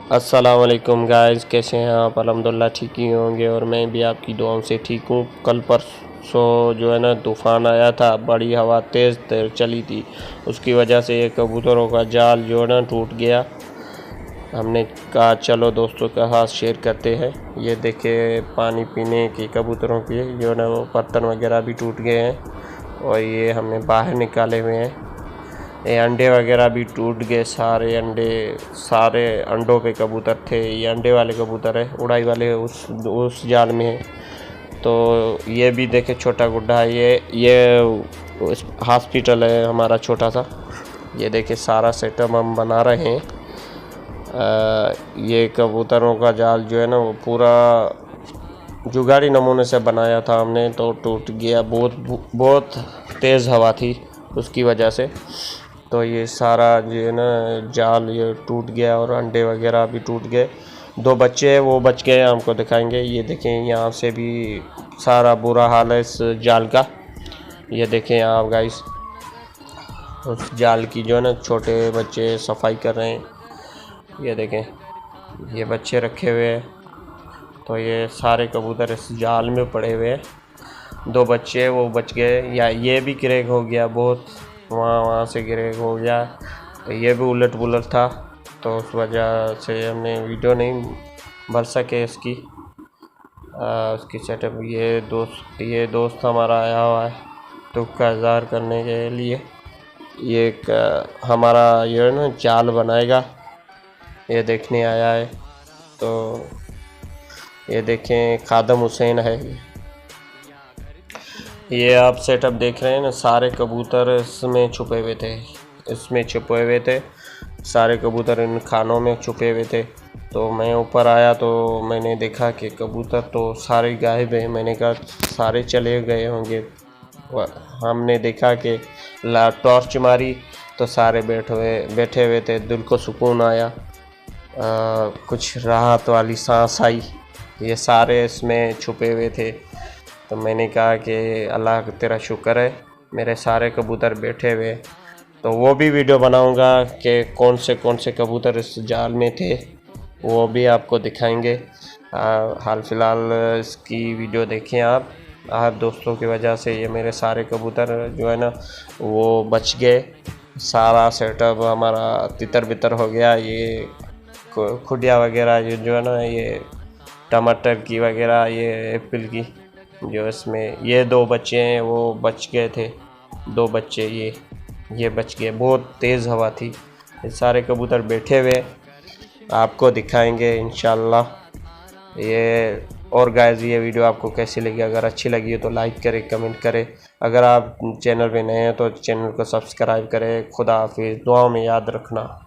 अस्सलाम वालेकुम गाइस, कैसे हैं आप? अल्हम्दुलिल्लाह ठीक ही होंगे और मैं भी आपकी दुआओं से ठीक हूँ। कल परसों जो है ना तूफ़ान आया था, बड़ी हवा तेज़ चली थी, उसकी वजह से ये कबूतरों का जाल जो है ना टूट गया। हमने कहा चलो दोस्तों के साथ शेयर करते हैं। ये देखे पानी पीने की कबूतरों के जो है ना वो बर्तन वगैरह भी टूट गए हैं और ये हमने बाहर निकाले हुए हैं। ये अंडे वगैरह भी टूट गए, सारे अंडों पे कबूतर थे। ये अंडे वाले कबूतर है, उड़ाई वाले उस जाल में है। तो ये भी देखे छोटा गुड्डा है, ये हॉस्पिटल है हमारा छोटा सा। ये देखे सारा सेटअप हम बना रहे हैं। ये कबूतरों का जाल जो है ना वो पूरा जुगाड़ी नमूने से बनाया था हमने, तो टूट गया। बहुत तेज़ हवा थी उसकी वजह से। तो ये सारा जो है ना जाल ये टूट गया और अंडे वगैरह भी टूट गए। 2 बच्चे हैं, वो बच गए, हमको दिखाएंगे। ये देखें, यहाँ से भी सारा बुरा हाल है इस जाल का। ये देखें आप गाइस, उस जाल की जो है ना छोटे बच्चे सफाई कर रहे हैं। ये देखें, ये बच्चे रखे हुए हैं। तो ये सारे कबूतर इस जाल में पड़े हुए हैं। 2 बच्चे वो बच गए, या ये भी क्रैक हो गया, बहुत वहाँ से क्रैक हो गया। तो ये भी उलट पुलट था, तो उस वजह से हमने वीडियो नहीं भर सके इसकी उसकी सेटअप। ये दोस्त हमारा आया हुआ है दुख का इज़हार करने के लिए। ये एक हमारा ये है ना जाल बनाएगा, ये देखने आया है। तो ये देखें, खादम हुसैन है। ये आप सेटअप देख रहे हैं ना, सारे कबूतर इसमें छुपे हुए थे। सारे कबूतर इन खानों में छुपे हुए थे। तो मैं ऊपर आया तो मैंने देखा कि कबूतर तो सारे गायब हैं। मैंने कहा सारे चले गए होंगे। हमने देखा कि टॉर्च मारी तो सारे बैठे हुए थे। दिल को सुकून आया, कुछ राहत वाली सांस आई। ये सारे इसमें छुपे हुए थे। तो मैंने कहा कि अल्लाह तेरा शुक्र है, मेरे सारे कबूतर बैठे हुए। तो वो भी वीडियो बनाऊंगा कि कौन से कबूतर इस जाल में थे, वो भी आपको दिखाएंगे। हाल फ़िलहाल इसकी वीडियो देखें आप दोस्तों की वजह से ये मेरे सारे कबूतर जो है ना वो बच गए। सारा सेटअप हमारा तितर बितर हो गया। ये खुडिया वगैरह ये जो है ना, ये टमाटर की वगैरह, ये एप्पल की जो इसमें ये 2 बच्चे हैं वो बच गए थे। 2 बच्चे ये बच गए। बहुत तेज़ हवा थी। ये सारे कबूतर बैठे हुए आपको दिखाएंगे इंशाल्लाह। ये और गाइस, ये वीडियो आपको कैसी लगी? अगर अच्छी लगी हो तो लाइक करें, कमेंट करें। अगर आप चैनल पे नए हैं तो चैनल को सब्सक्राइब करें। खुदा हाफिज़, दुआओं में याद रखना।